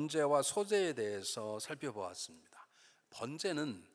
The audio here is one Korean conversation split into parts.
번제와 소제에 대해서 살펴보았습니다. 번제는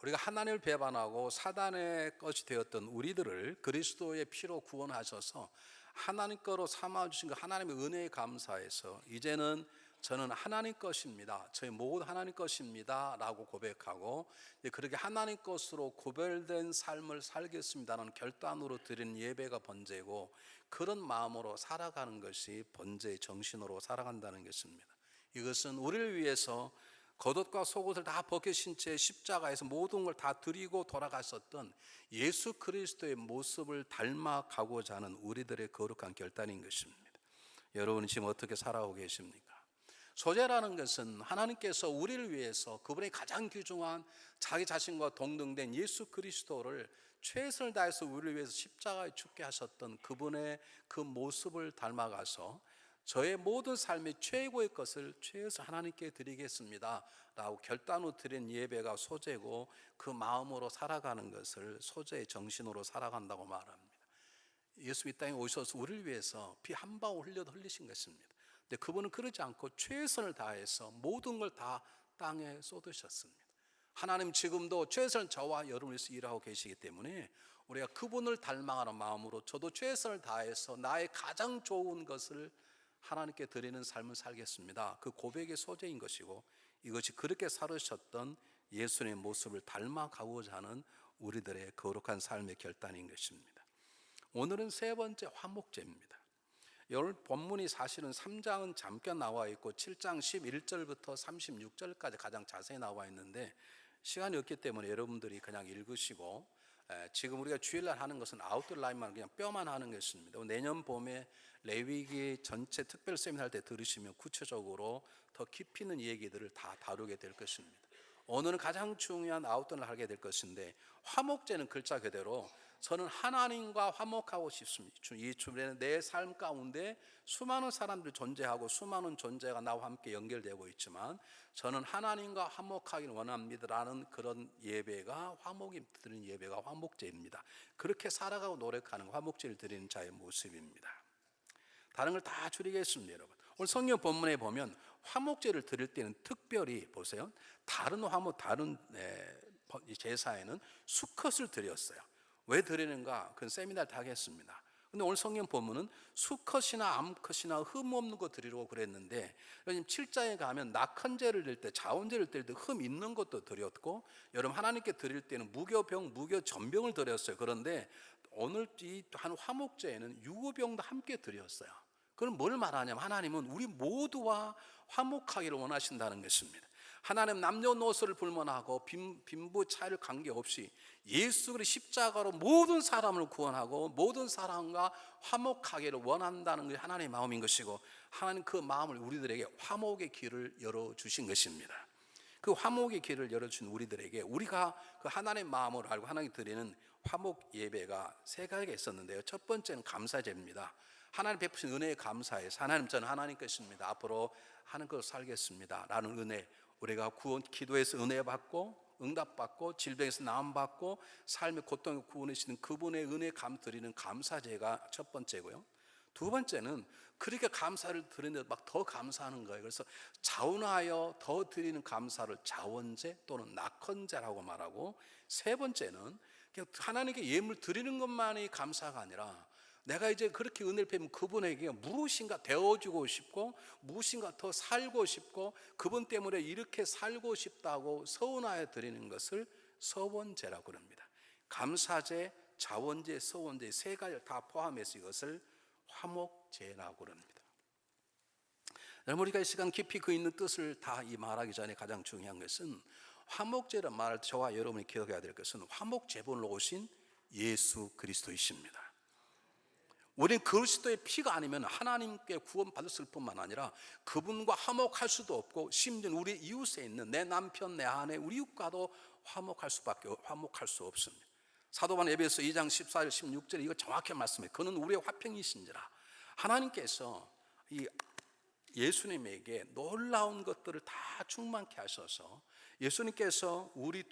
우리가 하나님을 배반하고 사단의 것이 되었던 우리들을 그리스도의 피로 구원하셔서 하나님 거로 삼아주신 그 하나님의 은혜에 감사해서 이제는 저는 하나님 것입니다, 저희 모두 하나님 것입니다 라고 고백하고 그렇게 하나님 것으로 구별된 삶을 살겠습니다라는 결단으로 드리는 예배가 번제고, 그런 마음으로 살아가는 것이 번제의 정신으로 살아간다는 것입니다. 이것은 우리를 위해서 겉옷과 속옷을 다 벗기신 채 십자가에서 모든 걸 다 드리고 돌아가셨던 예수 그리스도의 모습을 닮아가고자 하는 우리들의 거룩한 결단인 것입니다. 여러분은 지금 어떻게 살아오고 계십니까? 소제라는 것은 하나님께서 우리를 위해서 그분의 가장 귀중한 자기 자신과 동등된 예수 그리스도를 최선을 다해서 우리를 위해서 십자가에 죽게 하셨던 그분의 그 모습을 닮아가서 저의 모든 삶의 최고의 것을 최소 하나님께 드리겠습니다 라고 결단으로 드린 예배가 소제고, 그 마음으로 살아가는 것을 소제의 정신으로 살아간다고 말합니다. 예수 이 땅에 오셔서 우리를 위해서 피 한 방울 흘리신 것입니다. 근데 그분은 그러지 않고 최선을 다해서 모든 걸 다 땅에 쏟으셨습니다. 하나님 지금도 최선을 저와 여러분을 위해서 일하고 계시기 때문에 우리가 그분을 닮아가는 마음으로 저도 최선을 다해서 나의 가장 좋은 것을 하나님께 드리는 삶을 살겠습니다, 그 고백의 소재인 것이고, 이것이 그렇게 살으셨던 예수님의 모습을 닮아가고자 하는 우리들의 거룩한 삶의 결단인 것입니다. 오늘은 세 번째 화목제입니다. 오늘 본문이 사실은 3장은 잠깐 나와 있고 7장 11절부터 36절까지 가장 자세히 나와 있는데 시간이 없기 때문에 여러분들이 그냥 읽으시고, 지금 우리가 주일날 하는 것은 아웃라인만 그냥 뼈만 하는 것입니다. 내년 봄에 레위기 전체 특별 세미나 할 때 들으시면 구체적으로 더 깊이 있는 얘기들을 다 다루게 될 것입니다. 오늘은 가장 중요한 아웃라인을 하게 될 것인데, 화목제는 글자 그대로 저는 하나님과 화목하고 싶습니다. 이 주변에 내 삶 가운데 수많은 사람들이 존재하고 수많은 존재가 나와 함께 연결되고 있지만 저는 하나님과 화목하기를 원합니다라는 그런 예배가 화목이 드리는 예배가 화목제입니다. 그렇게 살아가고 노력하는 화목제를 드리는 자의 모습입니다. 다른 걸 다 줄이겠습니다, 여러분. 오늘 성경 본문에 보면 화목제를 드릴 때는 특별히 보세요. 다른 제사에는 수컷을 드렸어요. 왜 드리는가? 그건 세미나를 다 하겠습니다. 근데 오늘 성경 본문은 수컷이나 암컷이나 흠 없는 거 드리려고 그랬는데, 7장에 가면 낙헌제를 드릴 때, 자원제를 드릴 때 흠 있는 것도 드렸고, 여러분 하나님께 드릴 때는 무교병, 무교전병을 드렸어요. 그런데 오늘 이 한 화목제에는 유고병도 함께 드렸어요. 그럼 뭘 말하냐면 하나님은 우리 모두와 화목하기를 원하신다는 것입니다. 하나님 남녀노소를 불문하고 빈부 차이를 관계없이 예수 그리스도 십자가로 모든 사람을 구원하고 모든 사람과 화목하기를 원한다는 것이 하나님의 마음인 것이고, 하나님 그 마음을 우리들에게 화목의 길을 열어주신 것입니다. 그 화목의 길을 열어준 우리들에게 우리가 그 하나님의 마음을 알고 하나님께 드리는 화목 예배가 세 가지가 있었는데요. 첫 번째는 감사제입니다. 하나님 베푸신 은혜에 감사해서 하나님 저는 하나님 것입니다, 앞으로 하는 것을 살겠습니다 라는 은혜, 우리가 구원 기도에서 은혜 받고 응답받고 질병에서 나음받고 삶의 고통에 구원하시는 그분의 은혜 드리는 감사제가 첫 번째고요. 두 번째는 그렇게 감사를 드리는데 막 더 감사하는 거예요. 그래서 자원하여 더 드리는 감사를 자원제 또는 낙헌제라고 말하고, 세 번째는 그냥 하나님께 예물 드리는 것만이 감사가 아니라 내가 이제 그렇게 은혜를 베면 그분에게 무엇인가 되어주고 싶고 무엇인가 더 살고 싶고 그분 때문에 이렇게 살고 싶다고 서원하여 드리는 것을 서원제라고 합니다. 감사제, 자원제, 서원제 세 가지를 다 포함해서 이것을 화목제라고 합니다. 여러분, 우리가 이 시간 깊이 그 있는 뜻을 다 이 말하기 전에 가장 중요한 것은 화목제란 말을 저와 여러분이 기억해야 될 것은 화목제본으로 오신 예수 그리스도이십니다. 우리는 그리스도의 피가 아니면 하나님께 구원받았을 뿐만 아니라 그분과 화목할 수도 없고, 심지어 우리 이웃에 있는 내 남편, 내 아내, 우리 이웃과도 화목할 수 없습니다. 사도반 에베소 2장 14절 16절 이거 정확히 말씀해요. 그는 우리의 화평이신지라. 하나님께서 이 예수님에게 놀라운 것들을 다 충만케 하셔서 예수님께서 우리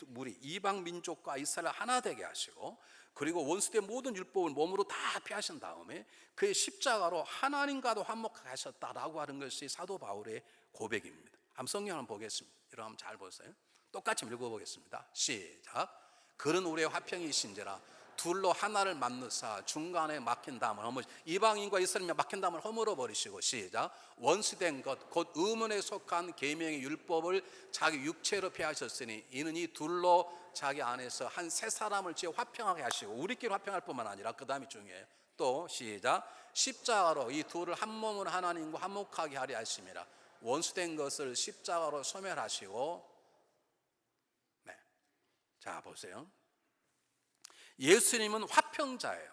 이방 민족과 이스라엘 하나 되게 하시고, 그리고 원수의 모든 율법을 몸으로 다 피하신 다음에 그의 십자가로 하나님과도 화목하게 하셨다라고 하는 것이 사도 바울의 고백입니다. 한번 성경 한번 보겠습니다. 여러분 한번 잘 보세요. 똑같이 읽어보겠습니다. 시작. 그런 우리의 화평이신지라 둘로 하나를 만드사 중간에 막힌 담을 허물, 이방인과 이스라엘이 막힌 담을 허물어 버리시고, 시작. 원수된 것 곧 의문에 속한 계명의 율법을 자기 육체로 폐하셨으니 이는 이 둘로 자기 안에서 한 세 사람을 지어 화평하게 하시고, 우리끼리 화평할 뿐만 아니라 그 다음이 중요해요. 또 시작. 십자가로 이 둘을 한 몸으로 하나님과 화목하게 하려 하심이라. 원수된 것을 십자가로 소멸하시고. 네. 자 보세요. 예수님은 화평자예요.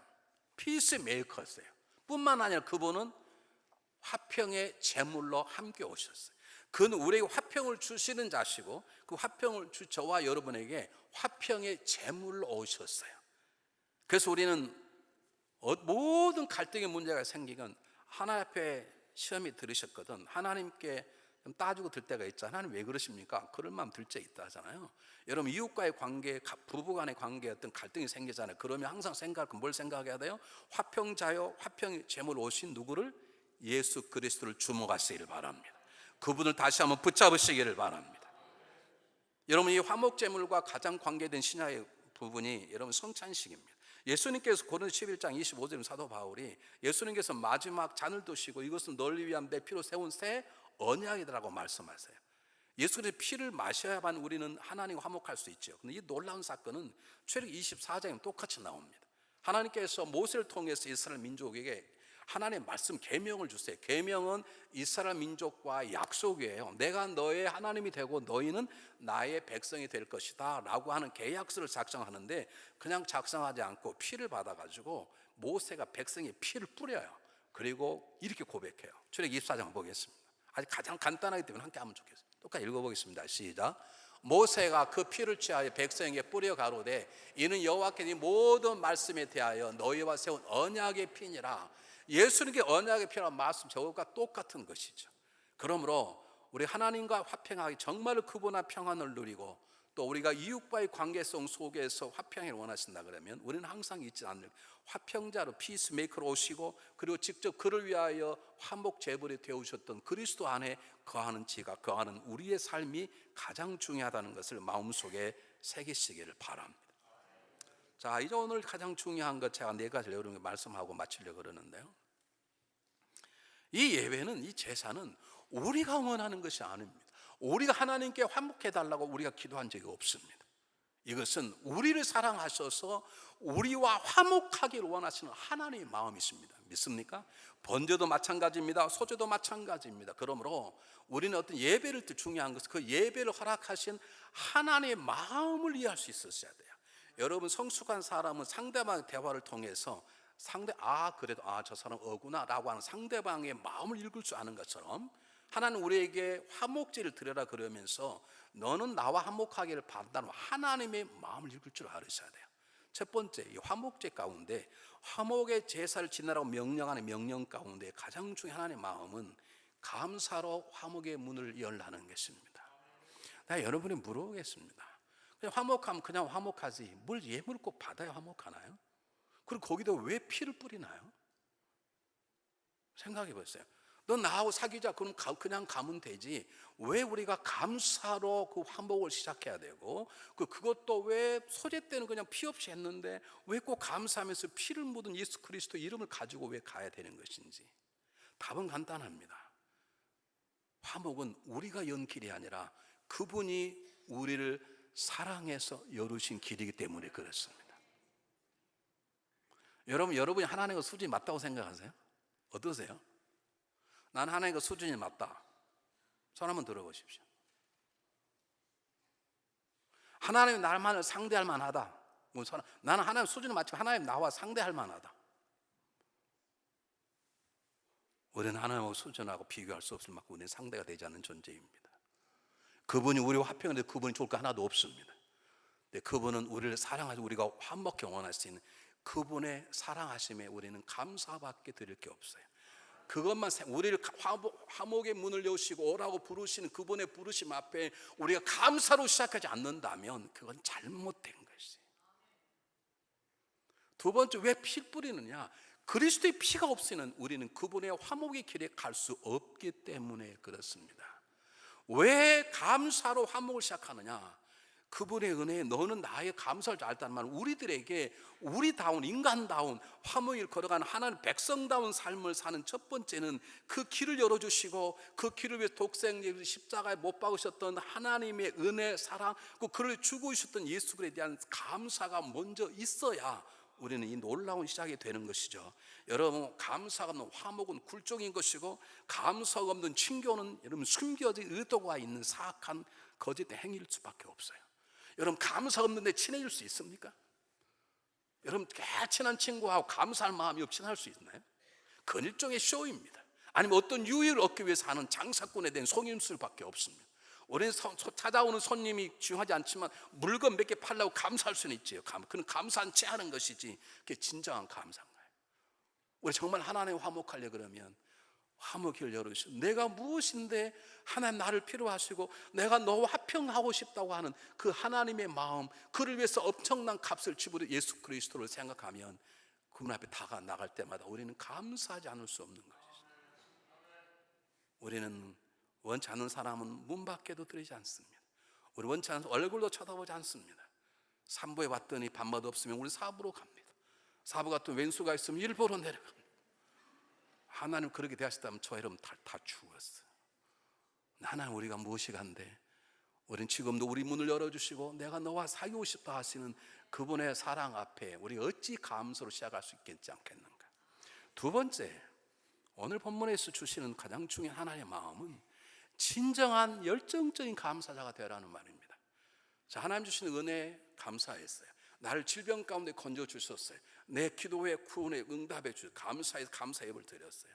피스메이커세요. 뿐만 아니라 그분은 화평의 제물로 함께 오셨어요. 그는 우리에게 화평을 주시는 자시고, 그 화평을 저와 여러분에게 화평의 제물로 오셨어요. 그래서 우리는 모든 갈등의 문제가 생기건 하나님 앞에 시험이 들으셨거든 하나님께 좀 따지고 들 때가 있잖아요. 하나님 왜 그러십니까? 그럴 마음 들 때 있다 하잖아요. 여러분 이웃과의 관계, 부부 간의 관계에 어떤 갈등이 생기잖아요. 그러면 항상 뭘 생각해야 돼요? 화평자요 화평의 제물 오신 누구를? 예수 그리스도를 주목하시기를 바랍니다. 그분을 다시 한번 붙잡으시기를 바랍니다. 여러분 이 화목제물과 가장 관계된 신약의 부분이 여러분 성찬식입니다. 예수님께서 고린도 11장 25절 사도 바울이 예수님께서 마지막 잔을 드시고 이것은 널리 위한 내 피로 세운 새 언약이라고 말씀하세요. 예수님의 피를 마셔야만 우리는 하나님과 화목할 수 있죠. 그런데 이 놀라운 사건은 출애굽기 24장에 똑같이 나옵니다. 하나님께서 모세를 통해서 이스라엘 민족에게 하나님의 말씀 계명을 주세요. 계명은 이스라엘 민족과 약속이에요. 내가 너의 하나님이 되고 너희는 나의 백성이 될 것이다 라고 하는 계약서를 작성하는데, 그냥 작성하지 않고 피를 받아가지고 모세가 백성의 피를 뿌려요. 그리고 이렇게 고백해요. 출애굽기 24장 보겠습니다. 아주 가장 간단하기 때문에 함께 하면 좋겠어요. 똑같이 읽어보겠습니다. 시작. 모세가 그 피를 취하여 백성에게 뿌려 가로되 이는 여호와께 네 모든 말씀에 대하여 너희와 세운 언약의 피니라. 예수님께 언약의 피라는 말씀 저것과 똑같은 것이죠. 그러므로 우리 하나님과 화평하기, 정말로 그분과 평안을 누리고 또 우리가 이웃과의 관계성 속에서 화평을 원하신다 그러면 우리는 항상 잊지 않는 화평자로 피스메이커로 오시고, 그리고 직접 그를 위하여 화목 제물이 되어주셨던 그리스도 안에 거하는 지가, 거하는 우리의 삶이 가장 중요하다는 것을 마음속에 새기시기를 바랍니다. 자, 이제 오늘 가장 중요한 것 제가 네 가지를 여러분께 말씀하고 마치려고 그러는데요. 이 예배는, 이 제사는 우리가 원하는 것이 아닙니다. 우리가 하나님께 화목해달라고 우리가 기도한 적이 없습니다. 이것은 우리를 사랑하셔서 우리와 화목하기를 원하시는 하나님의 마음이 있습니다. 믿습니까? 번제도 마찬가지입니다. 소제도 마찬가지입니다. 그러므로 우리는 어떤 예배를 때 중요한 것은 그 예배를 허락하신 하나님의 마음을 이해할 수 있었어야 돼요. 여러분 성숙한 사람은 상대방의 대화를 통해서 그래도 저 사람 어구나 라고 하는 상대방의 마음을 읽을 줄 아는 것처럼 하나님 우리에게 화목제를 드려라 그러면서 너는 나와 화목하기를 바란다는 하나님의 마음을 읽을 줄 알으셔야 돼요. 첫 번째, 이 화목제 가운데 화목의 제사를 지내라고 명령하는 명령 가운데 가장 중요한 하나님의 마음은 감사로 화목의 문을 열라는 것입니다. 나 여러분이 물어보겠습니다. 그냥 화목하면 그냥 화목하지 뭘 예물을 꼭 받아야 화목하나요? 그리고 거기다 왜 피를 뿌리나요? 생각해 보세요. 너 나하고 사귀자 그럼 그냥 가면 되지, 왜 우리가 감사로 그 화목을 시작해야 되고, 그것도 왜 소제 때는 그냥 피 없이 했는데 왜 꼭 감사하면서 피를 묻은 예수 그리스도 이름을 가지고 왜 가야 되는 것인지. 답은 간단합니다. 화목은 우리가 연 길이 아니라 그분이 우리를 사랑해서 열으신 길이기 때문에 그렇습니다. 여러분이 하나님과 수준이 맞다고 생각하세요? 어떠세요? 나는 하나님과 수준이 맞다. 손 한번 들어보십시오. 하나님이 나만을 상대할 만하다. 나는 하나님 수준이 맞지만 하나님 나와 상대할 만하다. 우리는 하나님과 수준하고 비교할 수 없을 만큼 우리는 상대가 되지 않는 존재입니다. 그분이 우리와 화평인데 그분이 좋을 거 하나도 없습니다. 근데 그분은 우리를 사랑하시고 우리가 화목히 원할 수 있는 그분의 사랑하심에 우리는 감사밖에 드릴 게 없어요. 그것만 우리를 화목의 문을 여시고 오라고 부르시는 그분의 부르심 앞에 우리가 감사로 시작하지 않는다면 그건 잘못된 것이에요. 두 번째, 왜 피 뿌리느냐? 그리스도의 피가 없이는 우리는 그분의 화목의 길에 갈 수 없기 때문에 그렇습니다. 왜 감사로 화목을 시작하느냐? 그분의 은혜에 너는 나의 감사를 알다는 말은 우리들에게 우리다운 인간다운 화목을 걸어가는 하나님 백성다운 삶을 사는 첫 번째는 그 길을 열어주시고 그 길을 위해 독생 십자가에 못 박으셨던 하나님의 은혜 사랑, 그를 주고 주셨던 예수 그리스도에 대한 감사가 먼저 있어야 우리는 이 놀라운 시작이 되는 것이죠. 여러분, 감사가 없는 화목은 굴종인 것이고, 감사가 없는 친교는 여러분 숨겨진 의도가 있는 사악한 거짓 행위일 수밖에 없어요. 여러분, 감사 없는데 친해질 수 있습니까? 여러분, 친한 친구하고 감사할 마음이 없이 할 수 있나요? 그건 일종의 쇼입니다. 아니면 어떤 유익을 얻기 위해서 하는 장사꾼에 대한 속임수밖에 없습니다. 우리는 찾아오는 손님이 중요하지 않지만 물건 몇 개 팔려고 감사할 수는 있지요. 그는 감사한 채 하는 것이지 그게 진정한 감사인 거예요. 우리 정말 하나님 화목하려 그러면 화목을 열어주시고, 내가 무엇인데 하나님 나를 필요하시고 내가 너와 화평하고 싶다고 하는 그 하나님의 마음, 그를 위해서 엄청난 값을 지불한 예수 그리스도를 생각하면 그분 앞에 나갈 때마다 우리는 감사하지 않을 수 없는 것이죠. 우리는 원치 않는 사람은 문 밖에도 들이지 않습니다. 우리 원치 않는 얼굴도 쳐다보지 않습니다. 3부에 왔더니 밥맛 없으면 우리 4부로 갑니다. 4부 같은 왼수가 있으면 1부로 내려갑니다. 하나님 그렇게 되셨다면 저 여러분 다 죽었어요. 하나님, 우리가 무엇이 간데 우리는 지금도 우리 문을 열어주시고 내가 너와 사귀고 싶다 하시는 그분의 사랑 앞에 우리 어찌 감사로 시작할 수 있겠지 않겠는가. 두 번째, 오늘 본문에서 주시는 가장 중요한 하나님의 마음은 진정한 열정적인 감사자가 되라는 말입니다. 자, 하나님 주시는 은혜에 감사했어요. 나를 질병 가운데 건져 주셨어요. 내 기도에 구원에 응답해 주셔서 감사해서 감사 예배를 드렸어요.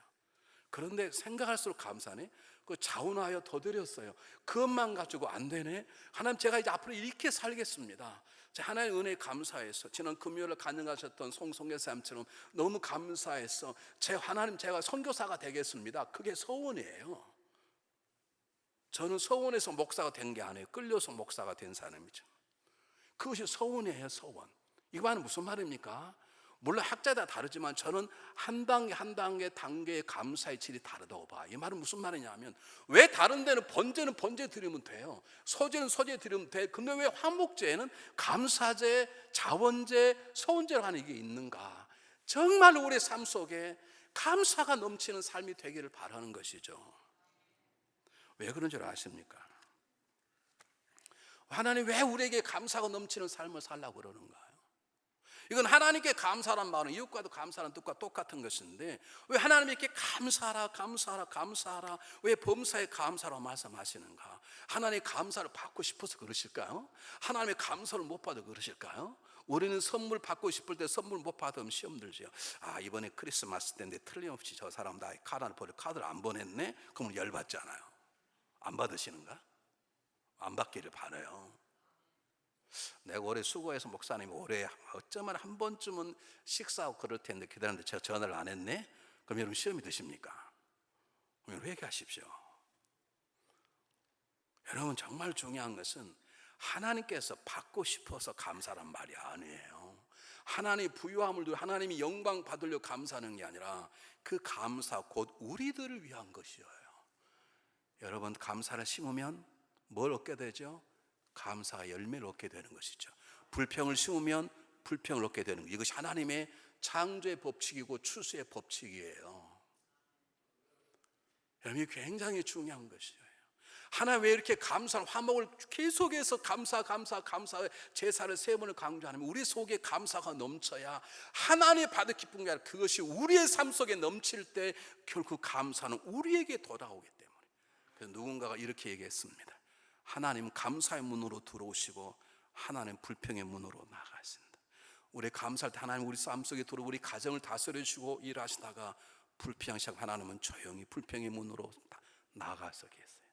그런데 생각할수록 감사네. 그 자원하여 더 드렸어요. 그것만 가지고 안 되네. 하나님, 제가 이제 앞으로 이렇게 살겠습니다. 하나님의 은혜에 감사해서 지난 금요일에 간증하셨던 송송교사님처럼 너무 감사해서 하나님, 제가 선교사가 되겠습니다. 그게 소원이에요. 저는 서원에서 목사가 된 게 아니에요. 끌려서 목사가 된 사람이죠. 그것이 서원이에요. 서원. 이거 말은 무슨 말입니까? 물론 학자다 다르지만 저는 한 단계 단계의 감사의 질이 다르다고 봐요. 이 말은 무슨 말이냐면, 왜 다른 데는 번제는 번제 드리면 돼요. 소제는 소제 드리면 돼. 근데 왜 화목제에는 감사제, 자원제, 서원제라고 하는 이게 있는가? 정말 우리의 삶 속에 감사가 넘치는 삶이 되기를 바라는 것이죠. 왜 그런 줄 아십니까? 하나님 왜 우리에게 감사가 넘치는 삶을 살라고 그러는가요? 이건 하나님께 감사란 말은 이웃과도 감사하는 뜻과 똑같은 것인데, 왜 하나님께 감사하라 감사하라 감사하라, 왜 범사에 감사라고 말씀하시는가? 하나님의 감사를 받고 싶어서 그러실까요? 하나님의 감사를 못 받아 그러실까요? 우리는 선물 받고 싶을 때 선물 못 받으면 시험 들죠. 이번에 크리스마스 때인데 틀림없이 저 사람 나의 카드를 안 보냈네? 그러면 열받잖아요. 안 받으시는가? 안 받기를 바라요. 내가 올해 수고해서 목사님 올해 어쩌면 한 번쯤은 식사하고 그럴 텐데 기다렸는데 제가 전화를 안 했네? 그럼 여러분 시험이 드십니까? 그럼 회개하십시오. 여러분, 정말 중요한 것은 하나님께서 받고 싶어서 감사란 말이 아니에요. 하나님이 부유함을 두고 하나님이 영광 받으려고 감사하는 게 아니라 그 감사 곧 우리들을 위한 것이에요. 여러분, 감사를 심으면 뭘 얻게 되죠? 감사가 열매를 얻게 되는 것이죠. 불평을 심으면 불평을 얻게 되는 것. 이것이 하나님의 창조의 법칙이고 추수의 법칙이에요. 여러분, 굉장히 중요한 것이에요. 하나님 왜 이렇게 감사한 화목을 계속해서 감사 제사를 세 번을 강조하냐면, 우리 속에 감사가 넘쳐야 하나님 받을 기쁜 게 아니라 그것이 우리의 삶 속에 넘칠 때 결국 감사는 우리에게 돌아오기 때문에. 그래서 누군가가 이렇게 얘기했습니다. 하나님 감사의 문으로 들어오시고 하나님 불평의 문으로 나가신다. 우리 감사할 때 하나님 우리 삶 속에 들어오고 우리 가정을 다스려주시고 일하시다가 불평 시작, 하나님은 조용히 불평의 문으로 나가서 계세요.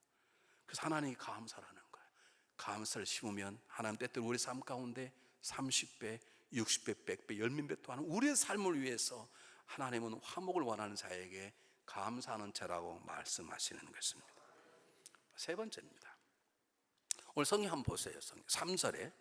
그래서 하나님이 감사라는 거예요. 감사를 심으면 하나님 때때로 우리 삶 가운데 30배, 60배, 100배, 열민배 또한 우리의 삶을 위해서 하나님은 화목을 원하는 자에게 감사하는 자라고 말씀하시는 것입니다. 세 번째입니다. 오늘 성경 한번 보세요. 3절에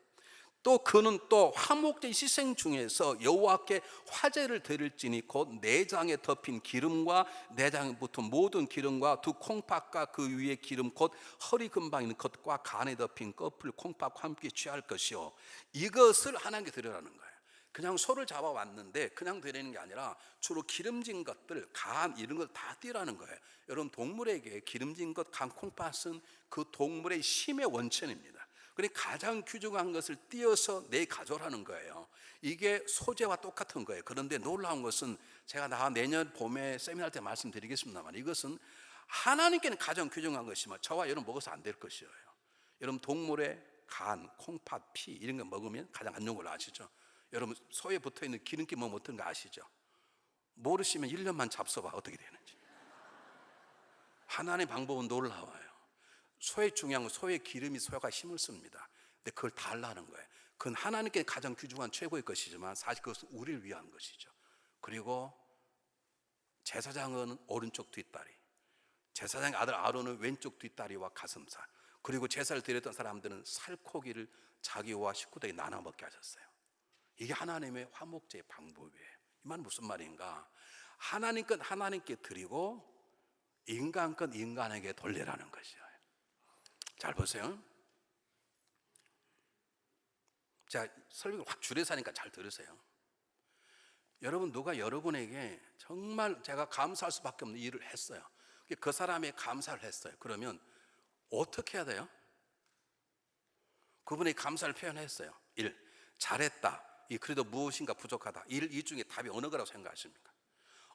또 그는 또 화목제 희생 중에서 여호와께 화제를 드릴지니 곧 내장에 덮인 기름과 내장에 붙은 모든 기름과 두 콩팥과 그 위에 기름 곧 허리 근방 있는 것과 간에 덮인 꺼풀 콩팥과 함께 취할 것이요 이것을 하나님께 드리라는 거예요. 그냥 소를 잡아왔는데 그냥 드리는 게 아니라 주로 기름진 것들, 간 이런 걸 다 띄라는 거예요. 여러분 동물에게 기름진 것, 간, 콩팥은 그 동물의 힘의 원천입니다. 그러니까 가장 귀중한 것을 띄어서 내 가져라는 거예요. 이게 소재와 똑같은 거예요. 그런데 놀라운 것은 제가 내년 봄에 세미나 때 말씀드리겠습니다만 이것은 하나님께는 가장 귀중한 것이면 저와 여러분 먹어서 안 될 것이에요. 여러분 동물의 간, 콩팥, 피 이런 거 먹으면 가장 안 좋은 걸 아시죠? 여러분 소에 붙어있는 기름기 뭐 어떤 거 아시죠? 모르시면 1년만 잡숴봐 어떻게 되는지. 하나님의 방법은 놀라워요. 소의 중요한 건 소의 기름이 소가 힘을 씁니다. 근데 그걸 달라는 거예요. 그건 하나님께 가장 귀중한 최고의 것이지만 사실 그것은 우리를 위한 것이죠. 그리고 제사장은 오른쪽 뒷다리, 제사장의 아들 아론은 왼쪽 뒷다리와 가슴살, 그리고 제사를 드렸던 사람들은 살코기를 자기와 식구들이 나눠 먹게 하셨어요. 이게 하나님의 화목제의 방법이에요. 이 말은 무슨 말인가? 하나님 것 하나님께 드리고 인간 것 인간에게 돌리라는 것이에요. 잘 보세요. 제가 설명을 확 줄여서 하니까 잘 들으세요. 여러분 누가 여러분에게 정말 제가 감사할 수밖에 없는 일을 했어요. 그 사람이 감사를 했어요. 그러면 어떻게 해야 돼요? 그분이 감사를 표현했어요. 1. 잘했다. 그래도 무엇인가 부족하다. 이 중에 답이 어느 거라고 생각하십니까?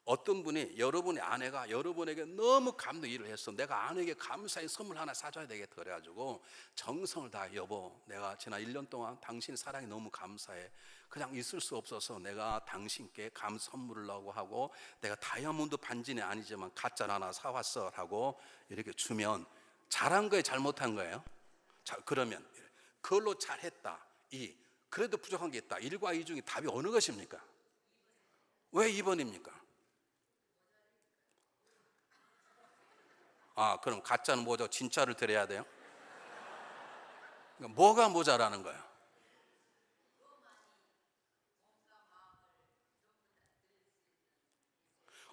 어떤 분이 여러분의 아내가 여러분에게 너무 감동 일을 했어. 내가 아내에게 감사의 선물 하나 사줘야 되겠다 그래가지고 정성을 다해 여보 내가 지난 1년 동안 당신 사랑이 너무 감사해. 그냥 있을 수 없어서 내가 당신께 감사 선물을 하고 내가 다이아몬드 반지는 아니지만 가짜 하나 사왔어 라고 이렇게 주면 잘한 거예요 잘못한 거예요? 자, 그러면 그걸로 잘했다. 그래도 부족한 게 있다. 1과 2 중에 답이 어느 것입니까? 왜 2번입니까? 그럼 가짜는 뭐죠? 진짜를 드려야 돼요? 그러니까 뭐가 모자라는 거예요?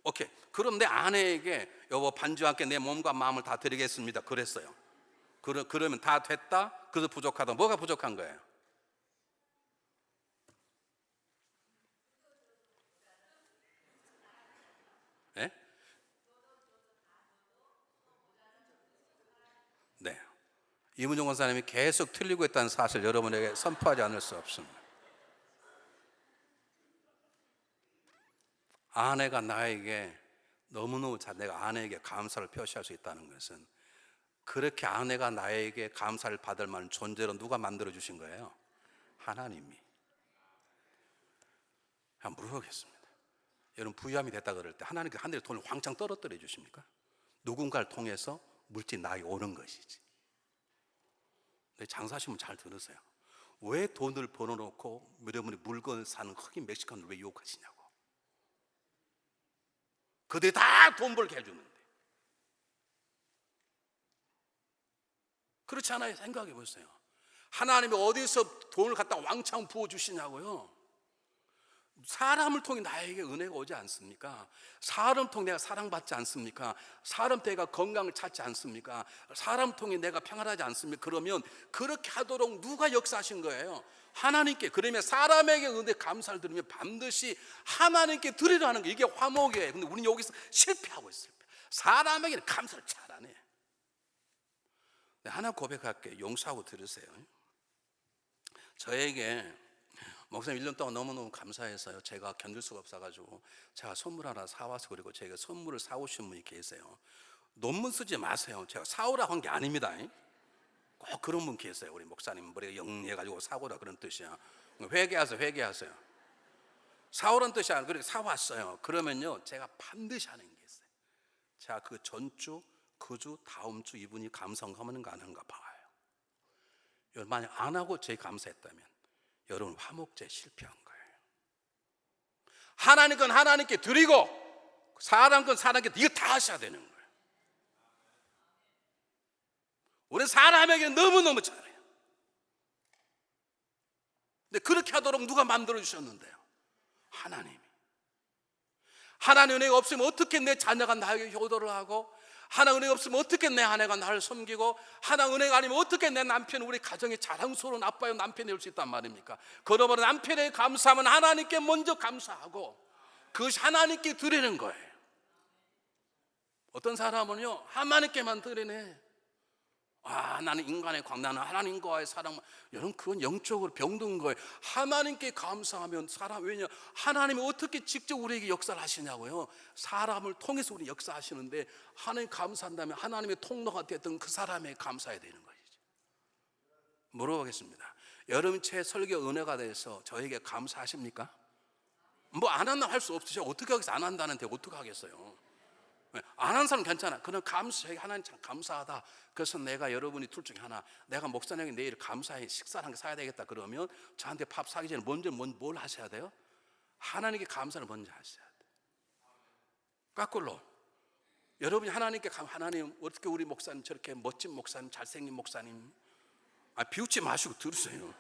오케이. 그럼 내 아내에게 여보 반지와 함께 내 몸과 마음을 다 드리겠습니다. 그랬어요. 그러면 다 됐다? 그래도 부족하다. 뭐가 부족한 거예요? 네? 네. 이문정 권사님이 계속 틀리고 있다는 사실 여러분에게 선포하지 않을 수 없습니다. 아내가 나에게 너무너무 내가 아내에게 감사를 표시할 수 있다는 것은 그렇게 아내가 나에게 감사를 받을 만한 존재로 누가 만들어 주신 거예요? 하나님이. 한번 물어보겠습니다. 여러분 부유함이 됐다 그럴 때 하나님께 하늘에 돈을 왕창 떨어뜨려 주십니까? 누군가를 통해서 물질 나에게 오는 것이지. 근데 장사하시면 잘 들으세요. 왜 돈을 벌어놓고 여러분이 물건을 사는 흑인 멕시칸을 왜 유혹하시냐고. 그들이 다 돈 벌게 해주는데 그렇지 않아요? 생각해 보세요. 하나님이 어디서 돈을 갖다 왕창 부어주시냐고요. 사람을 통해 나에게 은혜가 오지 않습니까? 사람 통해 내가 사랑받지 않습니까? 사람 통해 내가 건강을 찾지 않습니까? 사람 통해 내가 평안하지 않습니까? 그러면 그렇게 하도록 누가 역사하신 거예요? 하나님께. 그러면 사람에게 은혜 감사를 드리면 반드시 하나님께 드리라는 게 이게 화목이에요. 근데 우리는 여기서 실패하고 있어요. 사람에게는 감사를 잘 안 해. 하나 고백할게요. 용서하고 들으세요. 저에게 목사님 1년 동안 너무너무 감사해서요. 제가 견딜 수가 없어가지고 제가 선물 하나 사와서 그리고 제가 선물을 사오신 분이 계세요. 논문 쓰지 마세요. 제가 사오라고 한 게 아닙니다. 꼭 그런 분 계세요. 우리 목사님 머리가 영리해가지고 사오라 그런 뜻이야. 회개하세요. 사오라는 뜻이 아니라 그렇게 사왔어요. 그러면요 제가 반드시 하는 게 있어요. 제가 그 전주, 그 주, 다음 주 이분이 감사하는가 안 하는가 봐요. 여러분 만약 안 하고 제 감사했다면 여러분 화목제 실패한 거예요. 하나님 건 하나님께 드리고 사람 건 사람께 이거 다 하셔야 되는 거예요. 우리는 사람에게 너무너무 잘해요. 근데 그렇게 하도록 누가 만들어 주셨는데요? 하나님이. 하나님 은혜가 없으면 어떻게 내 자녀가 나에게 효도를 하고, 하나님 은혜가 없으면 어떻게 내 아내가 나를 섬기고, 하나님 은혜가 아니면 어떻게 내 남편이 우리 가정의 자랑스러운 아빠요 남편이 될 수 있단 말입니까? 그러므로 남편에게 감사하면 하나님께 먼저 감사하고 그것이 하나님께 드리는 거예요. 어떤 사람은요, 하나님께만 드리네. 나는 인간의 나는 하나님과의 사랑. 여러분, 그건 영적으로 병든 거예요. 하나님께 감사하면 왜냐? 하나님이 어떻게 직접 우리에게 역사를 하시냐고요. 사람을 통해서 우리 역사하시는데, 하나님 감사한다면 하나님의 통로가 됐던 그 사람에게 감사해야 되는 것이죠. 물어보겠습니다. 여러분, 제 설교 은혜가 돼서 저에게 감사하십니까? 뭐 안 한다면 할 수 없으셔. 어떻게 하겠어요? 안 한다는데 어떻게 하겠어요? 안 한 사람 괜찮아. 그는 감사해. 하나님 참 감사하다. 그래서 내가 여러분이 둘 중에 하나, 내가 목사님에게 내일 감사해 식사를 한 개 사야 되겠다 그러면 저한테 밥 사기 전에 먼저 뭘 하셔야 돼요? 하나님께 감사를 먼저 하셔야 돼요. 거꾸로 여러분이 하나님께 하나님 어떻게 우리 목사님 저렇게 멋진 목사님, 잘생긴 목사님, 비웃지 마시고 들으세요.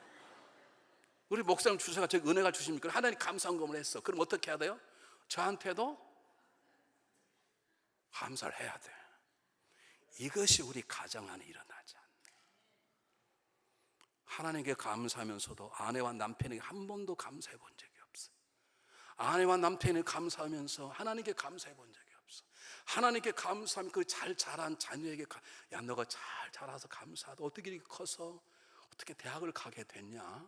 우리 목사님 주사가 저기 은혜가 주십니까? 하나님 감사한금을 했어. 그럼 어떻게 해야 돼요? 저한테도 감사를 해야 돼. 이것이 우리 가정 안에 일어나지 않는. 하나님께 감사하면서도 아내와 남편에게 한 번도 감사해 본 적이 없어요. 아내와 남편에게 감사하면서 하나님께 감사해 본 적이 없어. 하나님께 감사하면 그 잘 자란 자녀에게 야, 너가 잘 자라서 감사하다. 어떻게 이렇게 커서 어떻게 대학을 가게 됐냐?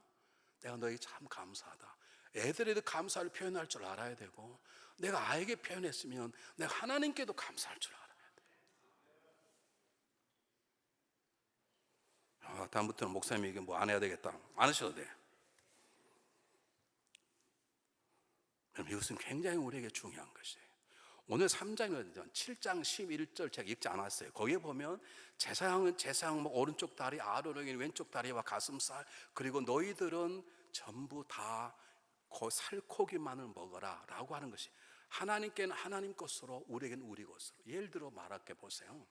내가 너에게 참 감사하다. 애들에도 감사를 표현할 줄 알아야 되고, 내가 아이에게 표현했으면 내가 하나님께도 감사할 줄 알아야 돼. 다음부터는 목사님에게 뭐 안 해야 되겠다. 안 하셔도 돼. 그럼 이것은 굉장히 우리에게 중요한 것이에요. 오늘 3장이거든요. 7장 11절 제가 읽지 않았어요. 거기에 보면 제사장은 제사장 오른쪽 다리, 아론에게는 왼쪽 다리와 가슴살, 그리고 너희들은 전부 다 그 살코기만을 먹어라 라고 하는 것이, 하나님께는 하나님 것으로 우리에게는 우리 것으로. 예를 들어 말할게 보세요.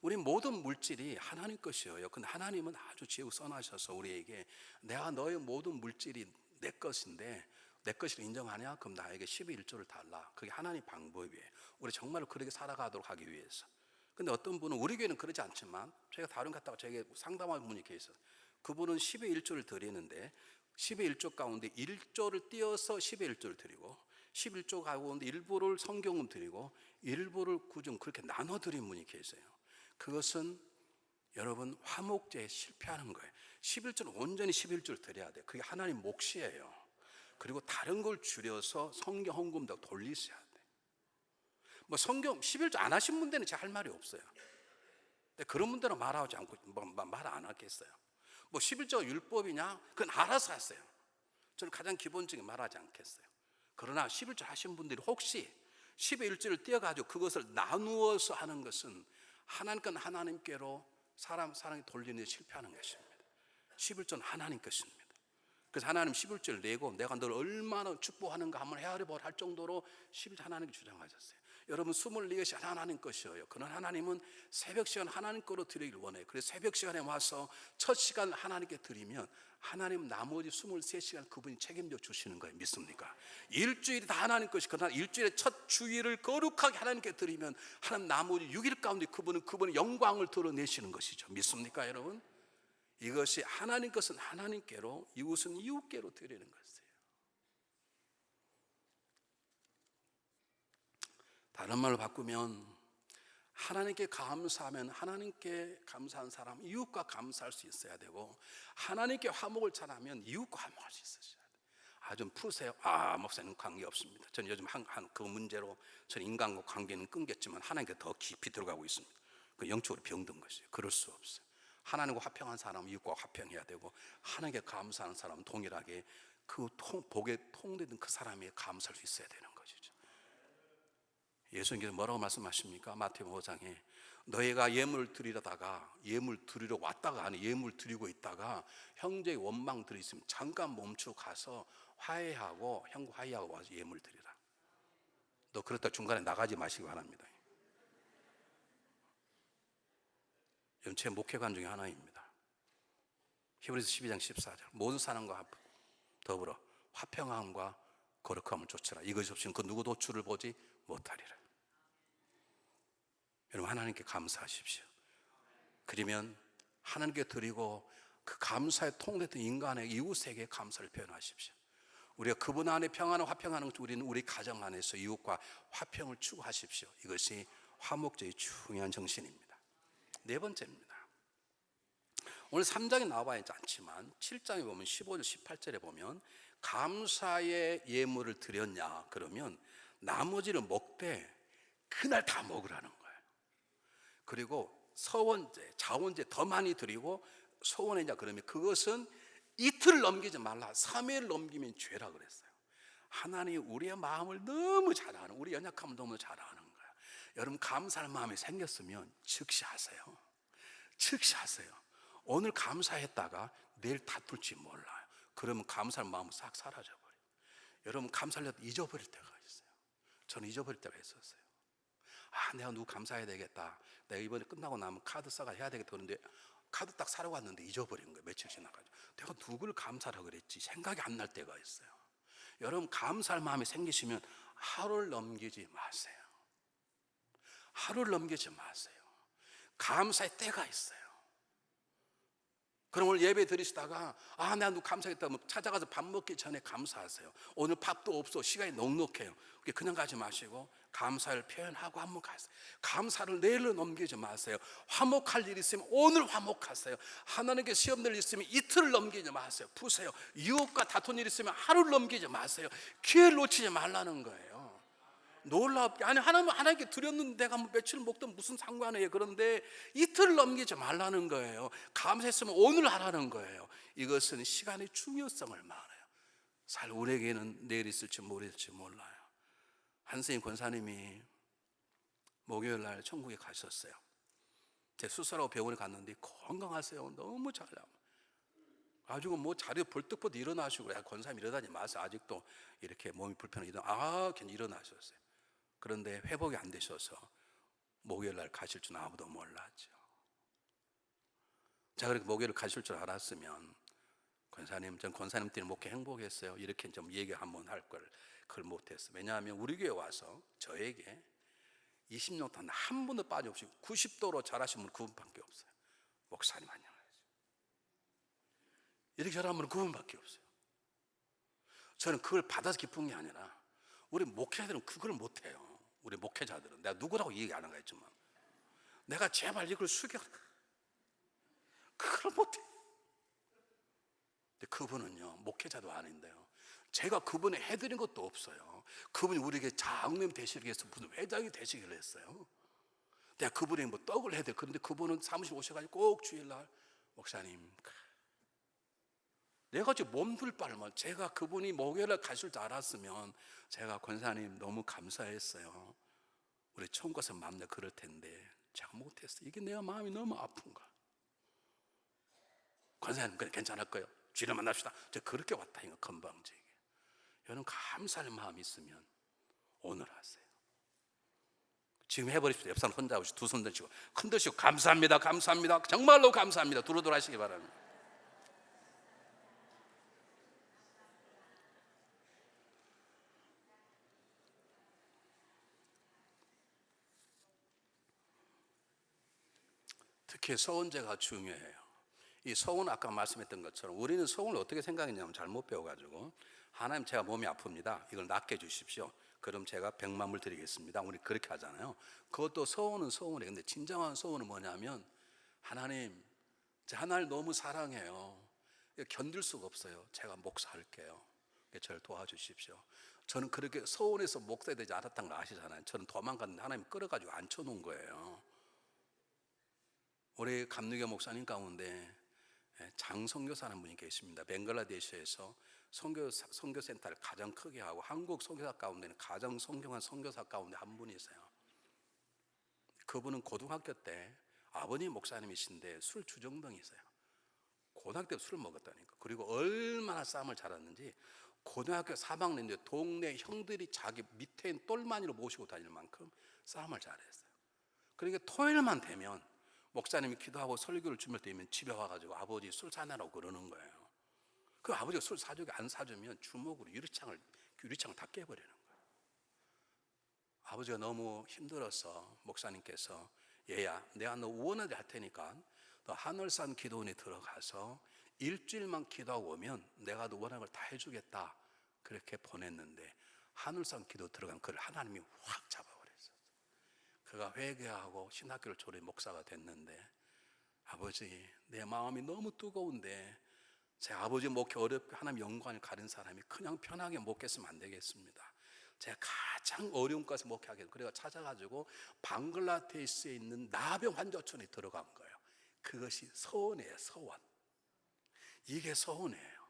우리 모든 물질이 하나님 것이에요. 근데 하나님은 아주 지혜로 써나셔서 우리에게 내가 너의 모든 물질이 내 것인데 내 것을 인정하냐? 그럼 나에게 11조를 달라. 그게 하나님 방법이에요. 우리 정말로 그렇게 살아가도록 하기 위해서. 근데 어떤 분은, 우리 교회는 그러지 않지만 제가 다른 갔다가 제게 상담하는 분이 계세요. 그분은 11조를 드리는데 11조 가운데 1조를 띄어서 11조를 드리고 11조 가운데 일부를 성경음 드리고 일부를 구중 그렇게 나눠 드린 분이 계세요. 그것은 여러분 화목제에 실패하는 거예요. 11조는 온전히 11조를 드려야 돼요. 그게 하나님 몫이에요. 그리고 다른 걸 줄여서 성경 헌금도 돌리셔야 돼요. 뭐 성경 11조 안 하신 분들은 제가 할 말이 없어요. 근데 그런 분들은 말하지 않고 말 안 하겠어요. 뭐 11조가 율법이냐? 그건 알아서 하세요. 저는 가장 기본적인 말하지 않겠어요. 그러나 11조 하신 분들이 혹시 11조를 띄어가지고 그것을 나누어서 하는 것은 하나님 건 하나님께로 사람이 돌리는 데 실패하는 것입니다. 11조는 하나님 것입니다. 그래서 하나님 11조를 내고 내가 널 얼마나 축복하는가 한번 헤아려보라 할 정도로 11조 하나님께 주장하셨어요. 여러분 24시간 하나님 것이에요. 그런 하나님은 새벽 시간 하나님 거로 드리길 원해요. 그래서 새벽 시간에 와서 첫 시간을 하나님께 드리면 하나님 나머지 23시간 그분이 책임져 주시는 거예요. 믿습니까? 일주일이 다 하나님 것이, 그러나 일주일의 첫 주일을 거룩하게 하나님께 드리면 하나님 나머지 6일 가운데 그분의 영광을 드러내시는 것이죠. 믿습니까 여러분? 이것이 하나님 것은 하나님께로, 이웃은 이웃께로 드리는 것이에요. 다른 말로 바꾸면 하나님께 감사하면 하나님께 감사한 사람 이웃과 감사할 수 있어야 되고, 하나님께 화목을 전하면 이웃과 화목할 수 있어야 돼요. 좀 푸세요. 목사님 관계 없습니다. 저는 요즘 그 문제로 저는 인간과 관계는 끊겼지만 하나님께 더 깊이 들어가고 있습니다. 그 영적으로 병든 것이에요. 그럴 수 없어요. 하나님과 화평한 사람은 이웃과 화평해야 되고, 하나님께 감사하는 사람은 동일하게 그 복에 통되는 그 사람에게 감사할 수 있어야 되는 것이죠. 예수님께서 뭐라고 말씀하십니까? 마태복음 5장에 너희가 예물 드리러 왔다가 아니 예물 드리고 있다가 형제의 원망 들이있으면 잠깐 멈추고 가서 화해하고 형과 화해하고 와서 예물 드리라. 너 그렇다 중간에 나가지 마시기 바랍니다. 이건 제 목회관 중에 하나입니다. 히브리서 12장 14절 모든 사람과 더불어 화평함과 거룩함을 쫓으라. 이것이 없이는 그 누구도 주를 보지 못하리라. 여러분, 하나님께 감사하십시오. 그러면 하나님께 드리고 그 감사에 통했던 인간의 이웃에게 감사를 표현하십시오. 우리가 그분 안에 평안을 화평하는 우리는 우리 가정 안에서 이웃과 화평을 추구하십시오. 이것이 화목제의 중요한 정신입니다. 네 번째입니다. 오늘 3장에 나와있지 않지만 7장에 보면 15절 18절에 보면 감사의 예물을 드렸냐 그러면 나머지를 먹되 그날 다 먹으라는 거예요. 그리고 서원제, 자원제 더 많이 드리고 소원했냐 그러면 그것은 이틀 넘기지 말라. 3일 넘기면 죄라 그랬어요. 하나님이 우리의 마음을 너무 잘 아는, 우리 연약함을 너무 잘 아는 거예요. 여러분, 감사할 마음이 생겼으면 즉시 하세요. 즉시 하세요. 오늘 감사했다가 내일 다툴지 몰라요. 그러면 감사할 마음은 싹 사라져버려요. 여러분, 감사를 잊어버릴 때가 있어요. 저는 잊어버릴 때가 있었어요. 내가 누구 감사해야 되겠다. 내가 이번에 끝나고 나면 카드 써가 해야 되겠다. 그런데 카드 딱 사러 갔는데 잊어버린 거예요. 며칠 지나가지고. 내가 누구를 감사하라 그랬지 생각이 안 날 때가 있어요. 여러분, 감사할 마음이 생기시면 하루를 넘기지 마세요. 하루를 넘기지 마세요. 감사의 때가 있어요. 그럼 오늘 예배 드리시다가 내가 누구 감사했다 면 찾아가서 밥 먹기 전에 감사하세요. 오늘 밥도 없어, 시간이 넉넉해요. 그냥 가지 마시고 감사를 표현하고 한번 가세요. 감사를 내일로 넘기지 마세요. 화목할 일 있으면 오늘 화목하세요. 하나님께 시험 낼 일 있으면 이틀을 넘기지 마세요. 푸세요. 이웃과 다툰 일 있으면 하루를 넘기지 마세요. 기회를 놓치지 말라는 거예요. 놀랍게, 하나님께 드렸는데 내가 며칠 먹든 무슨 상관이에요. 그런데 이틀을 넘기지 말라는 거예요. 감사했으면 오늘 하라는 거예요. 이것은 시간의 중요성을 말해요. 살 우리에게는 내일 있을지 모를지 몰라요. 한스님 권사님이 목요일 날 천국에 가셨어요. 제 수술하고 병원에 갔는데 건강하세요. 너무 잘나요. 아주 자리에 벌떡벌떡 일어나시고, 권사님 일어나지 마세요. 아직도 이렇게 몸이 불편해. 괜히 일어나셨어요. 그런데 회복이 안 되셔서 목요일 날 가실 줄 아무도 몰랐죠. 제가 그렇게 목요일 가실 줄 알았으면 권사님, 전 권사님 때문에 목회 행복했어요. 이렇게 좀 얘기 한번 할 걸, 그걸 못했어요. 왜냐하면 우리 교회 와서 저에게 20년 동안 한 번도 빠짐없이 90도로 잘하신 분 그분밖에 없어요. 목사님 안녕하세요. 이렇게 잘하는 분은 그분밖에 없어요. 저는 그걸 받아서 기쁜 게 아니라 우리 목회자들은 그걸 못해요. 우리 목회자들은 내가 누구라고 얘기 안 한 거였지만 내가 제발 이걸 그걸 못해. 근데 그분은요, 목회자도 아닌데요, 제가 그분에 해드린 것도 없어요. 그분이 우리에게 장로님 되시기 위해서 무슨 회장이 되시기로 했어요. 내가 그분에게 뭐 떡을 해야 돼. 그런데 그분은 사무실 오셔가지고 꼭 주일날 목사님, 내가 지금 몸둘 바를 제가 그분이 목요일에 가실 줄 알았으면 제가 권사님 너무 감사했어요. 우리 처음 가서 만나 그럴 텐데 제가 못했어요. 이게 내가 마음이 너무 아픈가. 권사님 그래 괜찮을 거예요. 주일에 만납시다. 제가 그렇게 왔다 이거 건방지게. 여러분, 감사할 마음이 있으면 오늘 하세요. 지금 해버리십시오. 옆 사람 손 잡으시고 두 손 들시고 흔드시고 감사합니다, 감사합니다, 정말로 감사합니다. 두루두루 하시기 바랍니다. 특히 서원제가 중요해요. 이 서원, 아까 말씀했던 것처럼 우리는 서원을 어떻게 생각했냐면 잘못 배워가지고, 하나님 제가 몸이 아픕니다, 이걸 낫게 해주십시오. 그럼 제가 100만 불 드리겠습니다. 우리 그렇게 하잖아요. 그것도 서원은 서원이에요. 근데 진정한 서원은 뭐냐면, 하나님, 제가 하나님을 너무 사랑해요. 견딜 수가 없어요. 제가 목사할게요. 저를 도와주십시오. 저는 그렇게 서원에서 목사가 되지 않았다는 걸 아시잖아요. 저는 도망갔는데 하나님 끌어가지고 앉혀놓은 거예요. 우리 감리교 목사님 가운데 장선교사라는 분이 계십니다. 벵글라데시에서 선교센터를 가장 크게 하고 한국 선교사 가운데는 가장 성경한 선교사 가운데 한 분이세요. 그분은 고등학교 때 아버님 목사님이신데 술 주정뱅이세요. 고등학교 때 술을 먹었다니까. 그리고 얼마나 싸움을 잘했는지 고등학교 3학년인데 동네 형들이 자기 밑에 있는 똘마니로 모시고 다닐 만큼 싸움을 잘했어요. 그러니까 토요일만 되면 목사님이 기도하고 설교를 준비할 때면 집에 와가지고 아버지 술 사내라고 그러는 거예요. 그 아버지가 술 사주고 안 사주면 주먹으로 유리창을 다 깨버리는 거예요. 아버지가 너무 힘들어서 목사님께서 얘야, 내가 너 원하게 할 테니까 너 하늘산 기도원에 들어가서 일주일만 기도하고 오면 내가 너 원하는 걸 다 해주겠다, 그렇게 보냈는데 하늘산 기도 들어간 그를 하나님이 확 잡아버렸어요. 그가 회개하고 신학교를 졸업해 목사가 됐는데, 아버지 내 마음이 너무 뜨거운데 제 아버지 목회 어렵게 하나님 영광을 가린 사람이 그냥 편하게 목회했으면 안 되겠습니다. 제가 가장 어려운 곳에서 목회하게, 그래서 찾아가지고 방글라데시에 있는 나병 환자촌에 들어간 거예요. 그것이 서원이에요. 서원. 이게 서원이에요.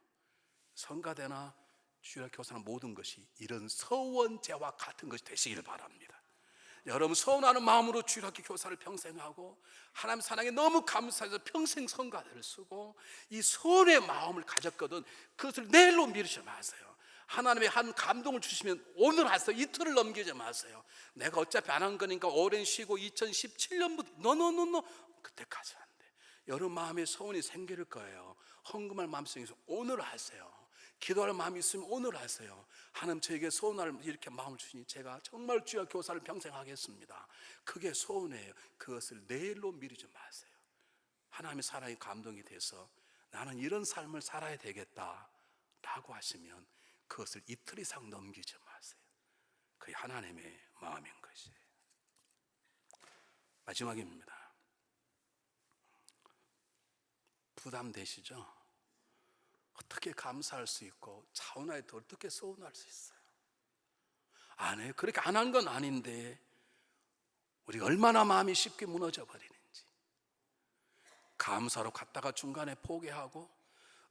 성가대나 주일 교사나 모든 것이 이런 서원제와 같은 것이 되시기를 바랍니다. 여러분 서원하는 마음으로 주일학교 교사를 평생 하고 하나님 사랑에 너무 감사해서 평생 성가대를 쓰고 이 서원의 마음을 가졌거든, 그것을 내일로 미루지 마세요. 하나님의 한 감동을 주시면 오늘 하세요. 이틀을 넘기지 마세요. 내가 어차피 안 한 거니까 오랜 쉬고 2017년부터 노노노노, 그때까지 안 돼. 여러분 마음에 서원이 생길 거예요. 헌금할 마음속에 오늘 하세요. 기도할 마음이 있으면 오늘 하세요. 하나님 저에게 소원을 이렇게 마음을 주시니 제가 정말 주여 교사를 평생 하겠습니다. 그게 소원이에요. 그것을 내일로 미루지 마세요. 하나님의 사랑이 감동이 돼서 나는 이런 삶을 살아야 되겠다 라고 하시면 그것을 이틀 이상 넘기지 마세요. 그게 하나님의 마음인 것이에요. 마지막입니다. 부담되시죠? 어떻게 감사할 수 있고 차원하에 어떻게 소원할 수 있어요? 안 해요. 그렇게 안 한 건 아닌데 우리가 얼마나 마음이 쉽게 무너져 버리는지. 감사로 갔다가 중간에 포기하고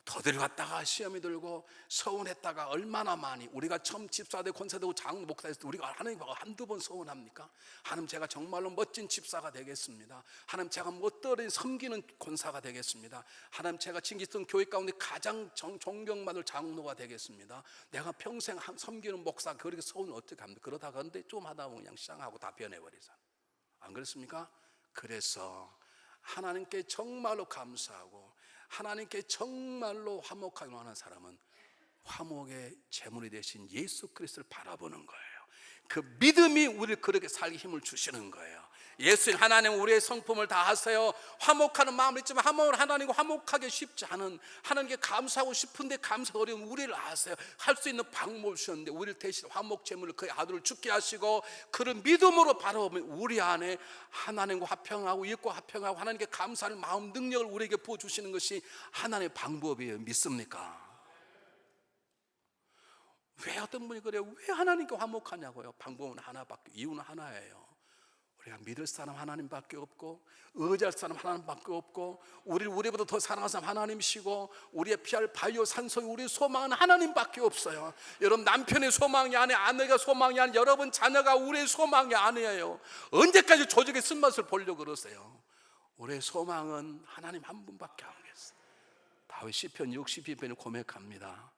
더들 갔다가 시험이 들고 서운했다가 얼마나 많이, 우리가 처음 집사되고 권사되고 장 목사했을 때 우리가 하나님하고 한두 번 서운합니까? 하나님 제가 정말로 멋진 집사가 되겠습니다. 하나님 제가 멋들이 섬기는 권사가 되겠습니다. 하나님 제가 징기스ton 교회 가운데 가장 존경받을 장로가 되겠습니다. 내가 평생 섬기는 목사, 그렇게 서운을 어떻게 합니까? 그러다가 근데 좀 하다 보면 그냥 시장하고 다 변해버리잖아요. 안 그렇습니까? 그래서 하나님께 정말로 감사하고 하나님께 정말로 화목하게 원하는 사람은 화목의 제물이 되신 예수 그리스도를 바라보는 거예요. 그 믿음이 우리를 그렇게 살기 힘을 주시는 거예요. 예수님, 하나님 우리의 성품을 다 하세요. 화목하는 마음을 있지만 하나님과 화목하기 쉽지 않은, 하나님께 감사하고 싶은데 감사 어려운 우리를 아세요. 할 수 있는 방법을 주셨는데 우리를 대신 화목 제물을 그의 아들을 죽게 하시고 그런 믿음으로 바라보면 우리 안에 하나님과 화평하고 이웃과 화평하고 하나님께 감사하는 마음 능력을 우리에게 부어주시는 것이 하나님의 방법이에요. 믿습니까? 왜 어떤 분이 그래요? 왜 하나님께 화목하냐고요? 방법은 하나밖에, 이유는 하나예요. 우리가 믿을 사람 하나님밖에 없고 의지할 사람 하나님밖에 없고 우리보다 더 사랑하는 사람 하나님이시고 우리의 피할 바위요 산소이 우리의 소망은 하나님밖에 없어요. 여러분 남편의 소망이 아니에요. 아내가 소망이 아니에요. 여러분 자녀가 우리의 소망이 아니에요. 언제까지 조직의 쓴맛을 보려고 그러세요? 우리의 소망은 하나님 한 분밖에 안 계세요. 다윗 시편 62편을 고백합니다.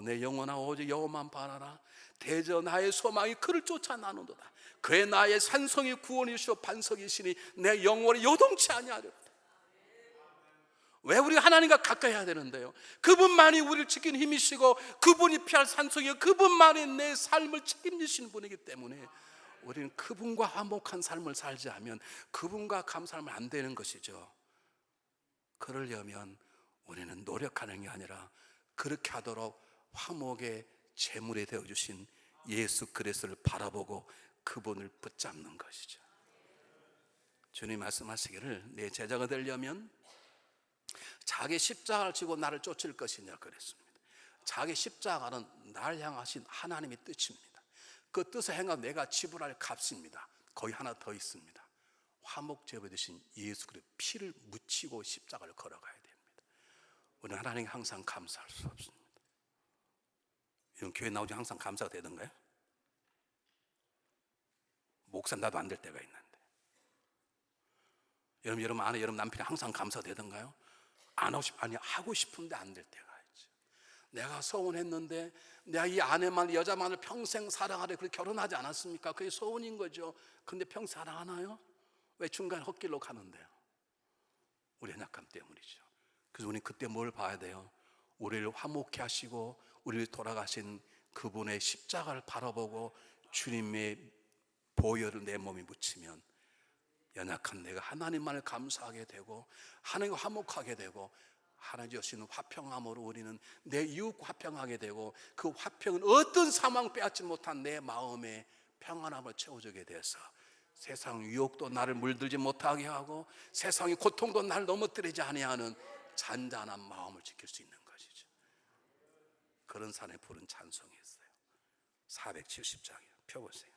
내 영혼아 오직 여호와만 바라라. 대저 나의 소망이 그를 쫓아 나누도다. 그의 나의 산성이 구원이시오 반석이시니 내 영혼이 요동치 아니하리로다. 왜 우리가 하나님과 가까이 해야 되는데요? 그분만이 우리를 지키는 힘이시고 그분이 피할 산성이요 그분만이 내 삶을 책임지시는 분이기 때문에 우리는 그분과 화목한 삶을 살지 않으면 그분과 감사하면 안 되는 것이죠. 그러려면 우리는 노력하는 게 아니라 그렇게 하도록 화목의 제물이 되어주신 예수 그리스도를 바라보고 그분을 붙잡는 것이죠. 주님 말씀하시기를 내 제자가 되려면 자기 십자가를 지고 나를 쫓을 것이냐 그랬습니다. 자기 십자가는 날 향하신 하나님의 뜻입니다. 그 뜻을 행하면 내가 지불할 값입니다. 거기 하나 더 있습니다. 화목 제물 되신 예수 그리스도 피를 묻히고 십자가를 걸어가야 됩니다. 우리는 하나님께 항상 감사할 수 없습니다. 이런 교회 나오지 항상 감사가 되던가요? 목사 나도 안 될 때가 있는데. 여러분 아내, 여러분 남편이 항상 감사되던가요? 안 하고 아니 하고 싶은데 안 될 때가 있죠. 내가 서운했는데 내가 이 아내만 여자만을 평생 사랑하려 그렇게 결혼하지 않았습니까? 그게 소원인 거죠. 근데 평생 사랑하나요? 왜 중간에 헛길로 가는데요? 우리 연약함 때문이죠. 그래서 우리 그때 뭘 봐야 돼요? 우리를 화목케 하시고 우리를 돌아가신 그분의 십자가를 바라보고 주님의 보혈을 내 몸에 묻히면 연약한 내가 하나님만을 감사하게 되고 하나님과 화목하게 되고 하나님 주시는 화평함으로 우리는 내 이웃과 화평하게 되고 그 화평은 어떤 상황 빼앗지 못한 내 마음의 평안함을 채워주게 돼서 세상 유혹도 나를 물들지 못하게 하고 세상의 고통도 나를 넘어뜨리지 아니하는 잔잔한 마음을 지킬 수 있는 것이죠. 그런 산에 부른 찬송이 있어요. 470장이에요. 펴보세요.